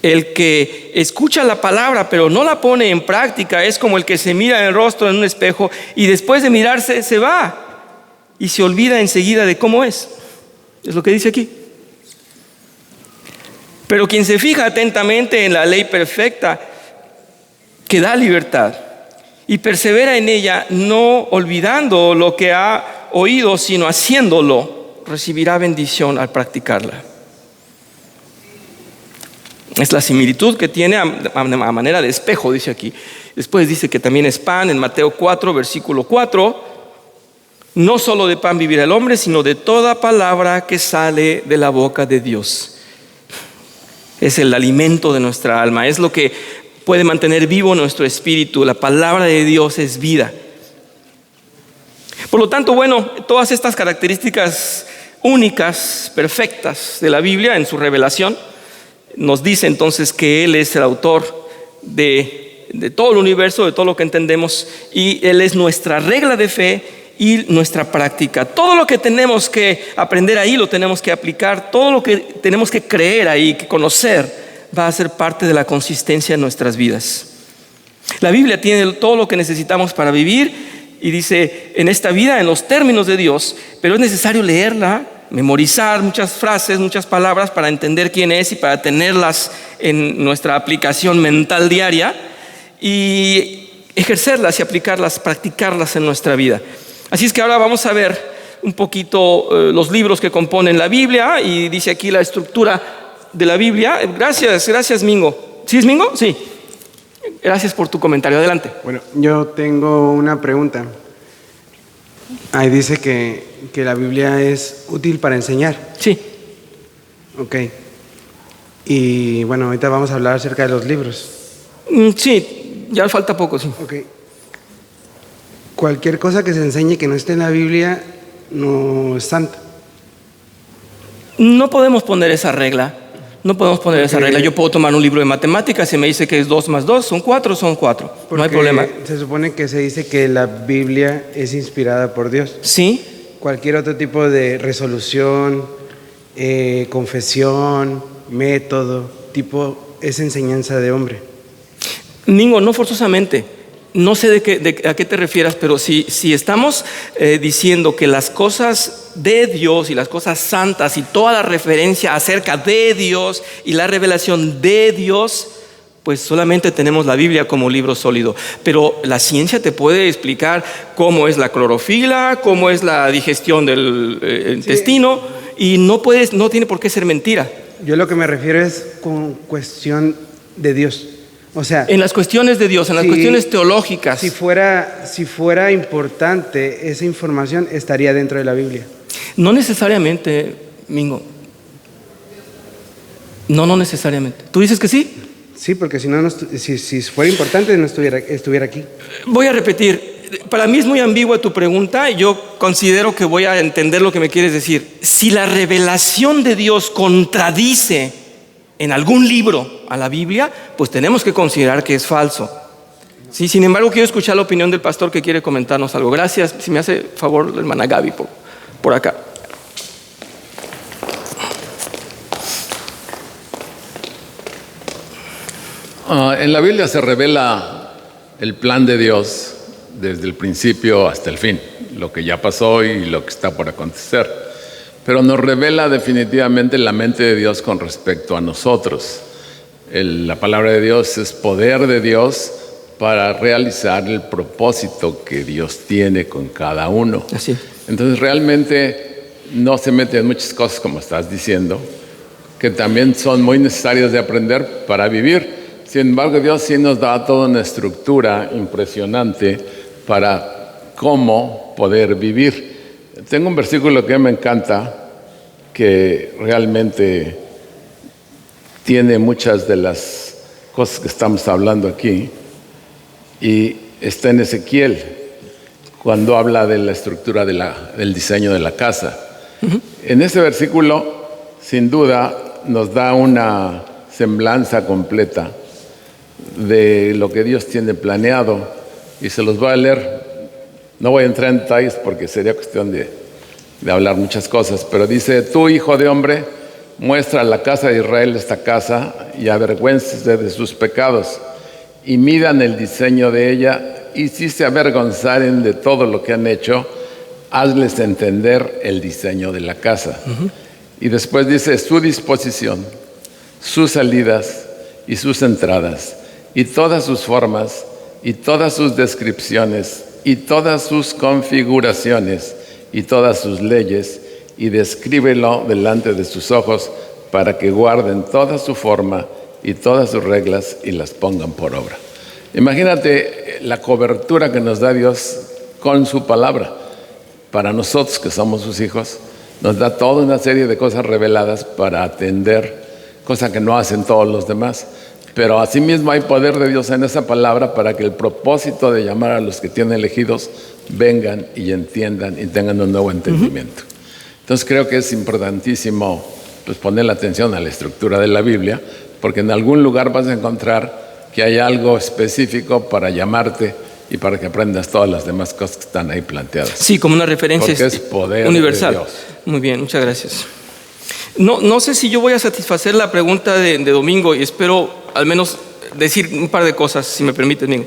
Speaker 2: el que escucha la palabra pero no la pone en práctica es como el que se mira en el rostro en un espejo y después de mirarse se va y se olvida enseguida de cómo es. Es lo que dice aquí. Pero quien se fija atentamente en la ley perfecta que da libertad y persevera en ella, no olvidando lo que ha oído, sino haciéndolo, recibirá bendición al practicarla. Es la similitud que tiene a manera de espejo, dice aquí. Después dice que también es pan en Mateo 4, versículo 4. No solo de pan vivirá el hombre, sino de toda palabra que sale de la boca de Dios. Es el alimento de nuestra alma, es lo que puede mantener vivo nuestro espíritu. La palabra de Dios es vida. Por lo tanto, todas estas características únicas, perfectas de la Biblia en su revelación, nos dice entonces que Él es el autor de todo el universo, de todo lo que entendemos, y Él es nuestra regla de fe y nuestra práctica. Todo lo que tenemos que aprender ahí lo tenemos que aplicar. Todo lo que tenemos que creer ahí, que conocer, va a ser parte de la consistencia en nuestras vidas. La Biblia tiene todo lo que necesitamos para vivir, y dice: en esta vida, en los términos de Dios, pero es necesario leerla, memorizar muchas frases, muchas palabras para entender quién es y para tenerlas en nuestra aplicación mental diaria y ejercerlas y aplicarlas, practicarlas en nuestra vida. Así es que ahora vamos a ver un poquito los libros que componen la Biblia, y dice aquí la estructura de la Biblia. Gracias Mingo. ¿Sí es Mingo? Sí. Gracias por tu comentario. Adelante.
Speaker 4: Bueno, yo tengo una pregunta. Ahí dice que la Biblia es útil para enseñar.
Speaker 2: Sí.
Speaker 4: Ok. Y bueno, ahorita vamos a hablar acerca de los libros.
Speaker 2: Sí, ya falta poco, sí.
Speaker 4: Ok. Cualquier cosa que se enseñe que no esté en la Biblia no es santa.
Speaker 2: No podemos poner esa regla. No podemos poner esa regla. Yo puedo tomar un libro de matemáticas y me dice que es 2 más 2, son 4, son 4. No hay problema.
Speaker 4: Se supone que se dice que la Biblia es inspirada por Dios.
Speaker 2: Sí.
Speaker 4: Cualquier otro tipo de resolución, confesión, método, es enseñanza de hombre.
Speaker 2: Mingo, no forzosamente. No sé a qué te refieras, pero si estamos diciendo que las cosas de Dios y las cosas santas y toda la referencia acerca de Dios y la revelación de Dios, pues solamente tenemos la Biblia como libro sólido. Pero la ciencia te puede explicar cómo es la clorofila, cómo es la digestión del intestino, y no tiene por qué ser mentira.
Speaker 4: Yo lo que me refiero es con cuestión de Dios. O sea,
Speaker 2: en las cuestiones de Dios, en las cuestiones teológicas.
Speaker 4: Si fuera importante esa información, estaría dentro de la Biblia.
Speaker 2: No necesariamente, Mingo. No necesariamente. ¿Tú dices que sí?
Speaker 4: Sí, porque si no, si fuera importante, no estuviera aquí.
Speaker 2: Voy a repetir. Para mí es muy ambigua tu pregunta y yo considero que voy a entender lo que me quieres decir. Si la revelación de Dios contradice en algún libro a la Biblia, pues tenemos que considerar que es falso. Sí, sin embargo, quiero escuchar la opinión del pastor que quiere comentarnos algo. Gracias. Si me hace favor, la hermana Gaby, por acá.
Speaker 5: En la Biblia se revela el plan de Dios desde el principio hasta el fin, lo que ya pasó y lo que está por acontecer. Pero nos revela definitivamente la mente de Dios con respecto a nosotros. La palabra de Dios es poder de Dios para realizar el propósito que Dios tiene con cada uno.
Speaker 2: Así.
Speaker 5: Entonces realmente no se mete en muchas cosas como estás diciendo, que también son muy necesarias de aprender para vivir. Sin embargo, Dios sí nos da toda una estructura impresionante para cómo poder vivir. Tengo un versículo que me encanta, que realmente tiene muchas de las cosas que estamos hablando aquí, y está en Ezequiel, cuando habla de la estructura del diseño de la casa. En ese versículo, sin duda, nos da una semblanza completa de lo que Dios tiene planeado, y se los voy a leer. No voy a entrar en detalles porque sería cuestión de hablar muchas cosas, pero dice: tú, hijo de hombre, muestra a la casa de Israel esta casa y avergüéncense de sus pecados y midan el diseño de ella, y si se avergonzaren de todo lo que han hecho, hazles entender el diseño de la casa. Y después dice: su disposición, sus salidas y sus entradas, y todas sus formas, y todas sus descripciones, y todas sus configuraciones, y todas sus leyes, y descríbelo delante de sus ojos, para que guarden toda su forma y todas sus reglas y las pongan por obra. Imagínate la cobertura que nos da Dios con su palabra. Para nosotros que somos sus hijos, nos da toda una serie de cosas reveladas para atender, cosa que no hacen todos los demás. Pero asimismo hay poder de Dios en esa palabra para que el propósito de llamar a los que tiene elegidos vengan y entiendan y tengan un nuevo entendimiento. Entonces creo que es importantísimo pues, poner la atención a la estructura de la Biblia, porque en algún lugar vas a encontrar que hay algo específico para llamarte y para que aprendas todas las demás cosas que están ahí planteadas.
Speaker 2: Sí, como una referencia
Speaker 5: porque es poder
Speaker 2: universal.
Speaker 5: de Dios.
Speaker 2: Muy bien, muchas gracias. No sé si yo voy a satisfacer la pregunta de Domingo, y espero al menos decir un par de cosas, si me permite, Domingo.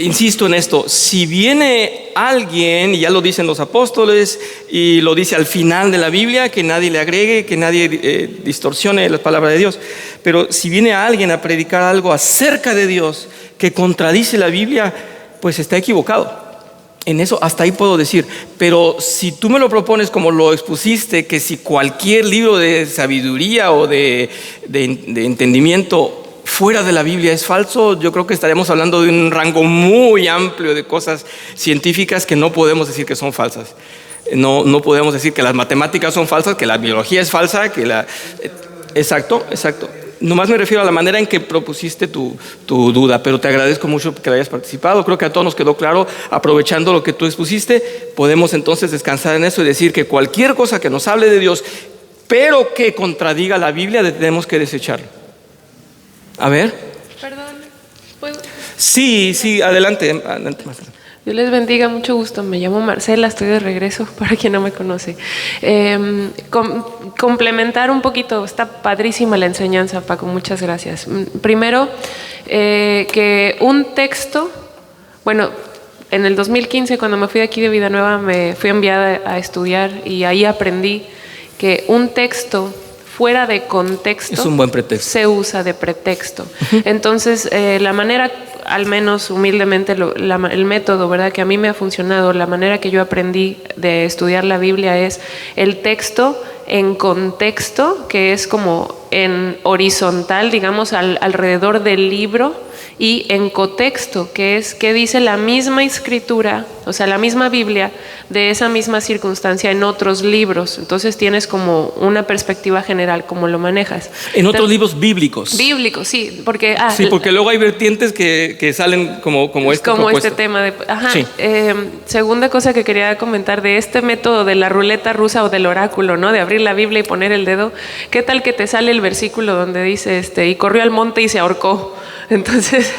Speaker 2: Insisto en esto: si viene alguien, y ya lo dicen los apóstoles, y lo dice al final de la Biblia, que nadie le agregue, que nadie distorsione la palabra de Dios, pero si viene alguien a predicar algo acerca de Dios que contradice la Biblia, pues está equivocado. En eso hasta ahí puedo decir. Pero si tú me lo propones como lo expusiste, que si cualquier libro de sabiduría o de entendimiento fuera de la Biblia es falso, yo creo que estaríamos hablando de un rango muy amplio de cosas científicas que no podemos decir que son falsas. No podemos decir que las matemáticas son falsas, que la biología es falsa, Exacto. Nomás me refiero a la manera en que propusiste tu duda, pero te agradezco mucho que hayas participado. Creo que a todos nos quedó claro. Aprovechando lo que tú expusiste, podemos entonces descansar en eso y decir que cualquier cosa que nos hable de Dios, pero que contradiga la Biblia, tenemos que desecharlo. A ver.
Speaker 6: Perdón, ¿puedo?
Speaker 2: Sí, adelante más adelante.
Speaker 6: Dios les bendiga, mucho gusto. Me llamo Marcela, estoy de regreso, para quien no me conoce. Complementar un poquito, está padrísima la enseñanza, Paco, muchas gracias. Primero, que un texto, bueno, en el 2015, cuando me fui de aquí de Vida Nueva, me fui enviada a estudiar, y ahí aprendí que un texto fuera de contexto
Speaker 2: es un buen pretexto.
Speaker 6: Se usa de pretexto. Entonces, la manera, al menos humildemente, el método, ¿verdad?, que a mí me ha funcionado, la manera que yo aprendí de estudiar la Biblia es el texto en contexto, que es como en horizontal, digamos, alrededor del libro, y en cotexto, que es que dice la misma escritura, o sea, la misma Biblia, de esa misma circunstancia en otros libros. Entonces tienes como una perspectiva general, como lo manejas.
Speaker 2: En otros libros bíblicos.
Speaker 6: Bíblicos, sí, porque...
Speaker 2: sí, porque luego hay vertientes que salen como este
Speaker 6: como
Speaker 2: propuesto.
Speaker 6: este tema de... Ajá.
Speaker 2: Sí.
Speaker 6: Segunda cosa que quería comentar de este método de la ruleta rusa o del oráculo, ¿no?, de abrir la Biblia y poner el dedo. ¿Qué tal que te sale el versículo donde dice, y corrió al monte y se ahorcó? Entonces,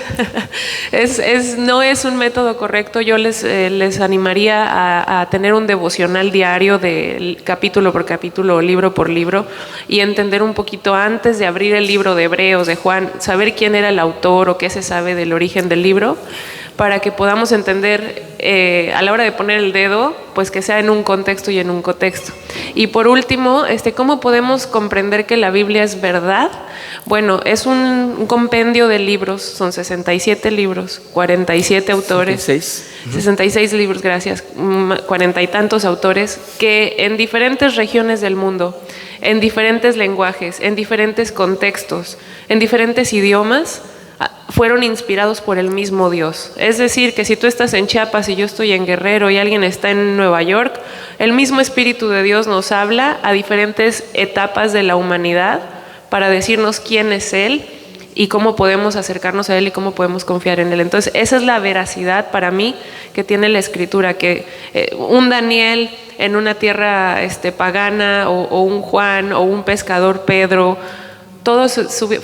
Speaker 6: no es un método correcto. Yo les animaría a tener un devocional diario de capítulo por capítulo, libro por libro, y entender un poquito antes de abrir el libro de Hebreos, de Juan, saber quién era el autor o qué se sabe del origen del libro, para que podamos entender a la hora de poner el dedo, pues que sea en un contexto y en un contexto. Y por último, ¿cómo podemos comprender que la Biblia es verdad? Bueno, es un compendio de libros, son 67 libros, 47 autores. 66 libros, gracias, 40 y tantos autores que en diferentes regiones del mundo, en diferentes lenguajes, en diferentes contextos, en diferentes idiomas, fueron inspirados por el mismo Dios. Es decir, que si tú estás en Chiapas y yo estoy en Guerrero y alguien está en Nueva York, el mismo Espíritu de Dios nos habla a diferentes etapas de la humanidad para decirnos quién es Él y cómo podemos acercarnos a Él y cómo podemos confiar en Él. Entonces, esa es la veracidad para mí que tiene la Escritura, que un Daniel en una tierra pagana, o un Juan, o un pescador Pedro, todos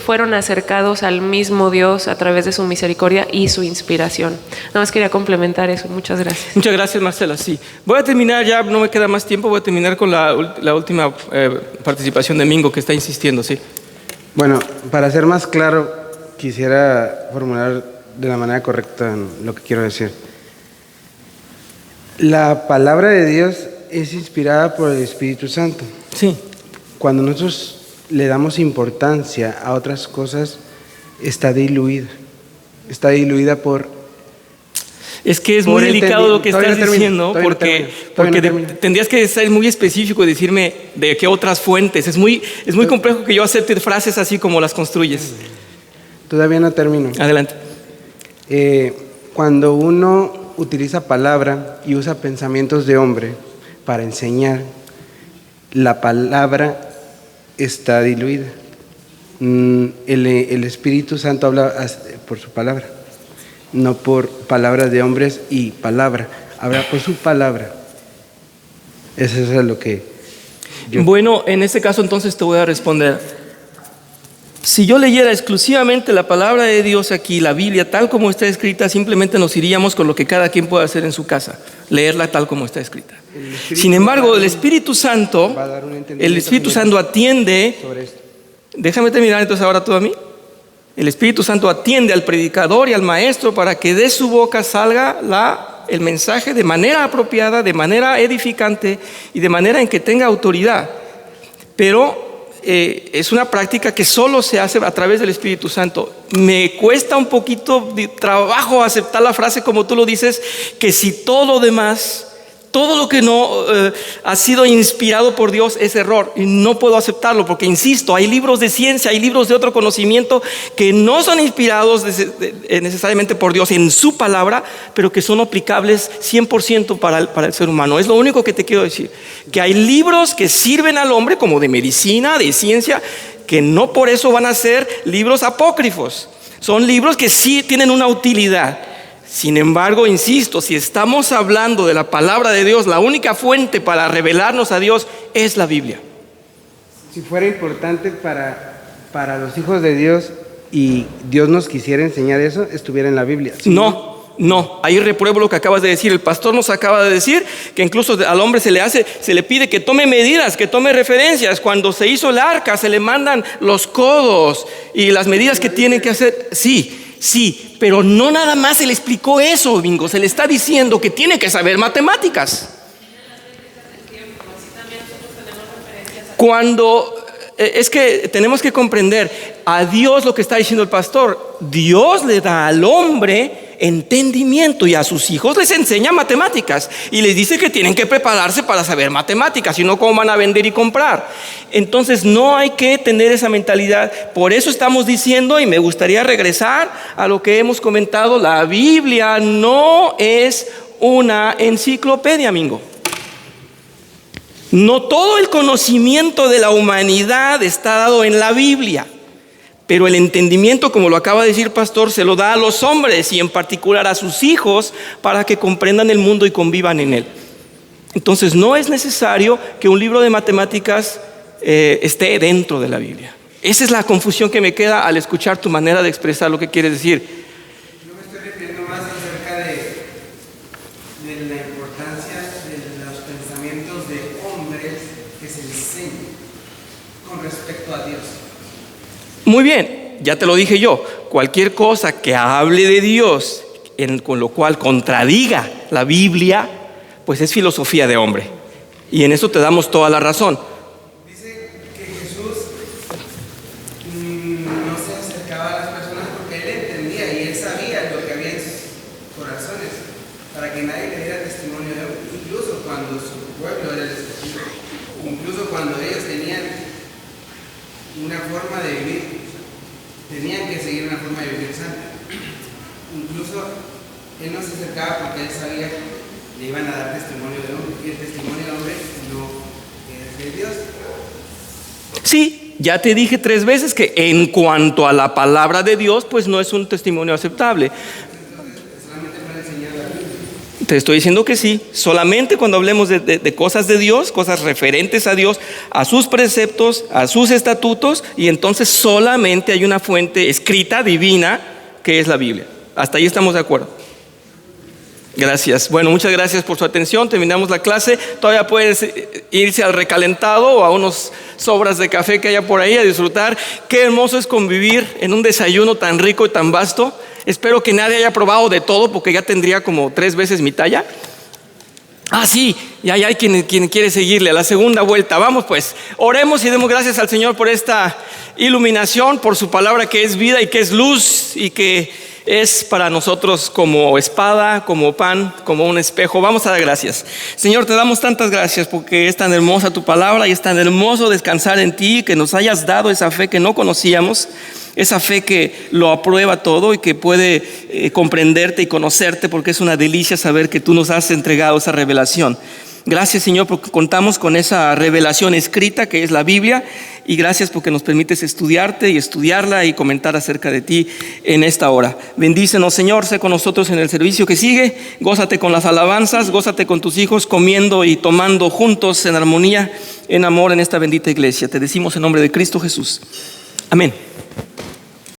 Speaker 6: fueron acercados al mismo Dios a través de su misericordia y su inspiración. Nada más quería complementar eso. Muchas gracias.
Speaker 2: Muchas gracias, Marcela. Sí. Voy a terminar ya, no me queda más tiempo, voy a terminar con la última participación de Mingo, que está insistiendo, ¿sí?
Speaker 4: Bueno, para ser más claro, quisiera formular de la manera correcta lo que quiero decir. La palabra de Dios es inspirada por el Espíritu Santo.
Speaker 2: Sí.
Speaker 4: Cuando nosotros le damos importancia a otras cosas, está diluida. Está diluida por...
Speaker 2: Es que es muy delicado lo que estás diciendo, porque tendrías que ser muy específico y decirme de qué otras fuentes. Es muy complejo que yo acepte frases así como las construyes.
Speaker 4: Todavía no termino.
Speaker 2: Adelante.
Speaker 4: Cuando uno utiliza palabra y usa pensamientos de hombre para enseñar, la palabra está diluida. El Espíritu Santo habla por su palabra, no por palabras de hombres y palabra, habla por su palabra. Eso es lo que yo...
Speaker 2: Bueno, en este caso entonces te voy a responder. Si yo leyera exclusivamente la palabra de Dios aquí, la Biblia tal como está escrita, simplemente nos iríamos con lo que cada quien puede hacer en su casa, leerla tal como está escrita. Sin embargo, el Espíritu Santo atiende, déjame terminar entonces ahora tú a mí. El Espíritu Santo atiende al predicador y al maestro para que de su boca salga el mensaje de manera apropiada, de manera edificante y de manera en que tenga autoridad. Pero es una práctica que solo se hace a través del Espíritu Santo. Me cuesta un poquito de trabajo aceptar la frase como tú lo dices, que si todo lo demás, todo lo que no ha sido inspirado por Dios es error, y no puedo aceptarlo porque, insisto, hay libros de ciencia, hay libros de otro conocimiento que no son inspirados necesariamente por Dios en su palabra, pero que son aplicables 100% para el ser humano. Es lo único que te quiero decir, que hay libros que sirven al hombre como de medicina, de ciencia, que no por eso van a ser libros apócrifos. Son libros que sí tienen una utilidad. Sin embargo, insisto, si estamos hablando de la palabra de Dios, la única fuente para revelarnos a Dios es la Biblia.
Speaker 4: Si fuera importante para los hijos de Dios y Dios nos quisiera enseñar eso, estuviera en la Biblia. ¿Sí?
Speaker 2: No, ahí repruebo lo que acabas de decir. El pastor nos acaba de decir que incluso al hombre se le pide que tome medidas, que tome referencias. Cuando se hizo el arca se le mandan los codos y las medidas que tienen que hacer. Sí, pero no nada más se le explicó eso, Bingo. Se le está diciendo que tiene que saber matemáticas. Es que tenemos que comprender a Dios lo que está diciendo el pastor. Dios le da al hombre entendimiento y a sus hijos les enseña matemáticas y les dice que tienen que prepararse para saber matemáticas, si no, ¿cómo van a vender y comprar? Entonces no hay que tener esa mentalidad. Por eso estamos diciendo, y me gustaría regresar a lo que hemos comentado, la Biblia no es una enciclopedia, Mingo. No todo el conocimiento de la humanidad está dado en la Biblia, pero el entendimiento, como lo acaba de decir el pastor, se lo da a los hombres y en particular a sus hijos para que comprendan el mundo y convivan en él. Entonces no es necesario que un libro de matemáticas esté dentro de la Biblia. Esa es la confusión que me queda al escuchar tu manera de expresar lo que quieres decir.
Speaker 4: Yo me estoy refiriendo más acerca de la importancia de los pensamientos de hombres que se enseñan con respecto a Dios.
Speaker 2: Muy bien, ya te lo dije yo. Cualquier cosa que hable de Dios con lo cual contradiga la Biblia, pues es filosofía de hombre. Y en eso te damos toda la razón.
Speaker 4: Dice que Jesús no se acercaba a las personas porque él entendía y él sabía lo que había en sus corazones, para que nadie le diera testimonio de él, incluso cuando su pueblo era el escogido, incluso cuando ellos tenían una forma de vivir, tenían que seguir una forma de vivir santa. Incluso él no se acercaba porque él sabía que le iban a dar testimonio de hombre, y el testimonio de hombre no es de Dios.
Speaker 2: Sí, ya te dije 3 veces que en cuanto a la palabra de Dios, pues no es un testimonio aceptable.
Speaker 4: Solamente para enseñar la Biblia.
Speaker 2: Te estoy diciendo que sí, solamente cuando hablemos de cosas de Dios, cosas referentes a Dios, a sus preceptos, a sus estatutos, y entonces solamente hay una fuente escrita, divina, que es la Biblia. Hasta ahí estamos de acuerdo. Gracias. Bueno, muchas gracias por su atención. Terminamos la clase. Todavía puedes irse al recalentado o a unos sobras de café que haya por ahí a disfrutar. Qué hermoso es convivir en un desayuno tan rico y tan vasto. Espero que nadie haya probado de todo, porque ya tendría como 3 veces mi talla. Ah, sí, y hay quien quiere seguirle a la segunda vuelta. Vamos pues, oremos y demos gracias al Señor por esta iluminación, por su palabra que es vida y que es luz y que es para nosotros como espada, como pan, como un espejo. Vamos a dar gracias. Señor, te damos tantas gracias porque es tan hermosa tu palabra y es tan hermoso descansar en ti, que nos hayas dado esa fe que no conocíamos, esa fe que lo aprueba todo y que puede comprenderte y conocerte, porque es una delicia saber que tú nos has entregado esa revelación. Gracias, Señor, porque contamos con esa revelación escrita que es la Biblia, y gracias porque nos permites estudiarte y estudiarla y comentar acerca de ti en esta hora. Bendícenos, Señor, sé con nosotros en el servicio que sigue. Gózate con las alabanzas, gózate con tus hijos comiendo y tomando juntos en armonía, en amor en esta bendita iglesia. Te decimos en nombre de Cristo Jesús. Amén.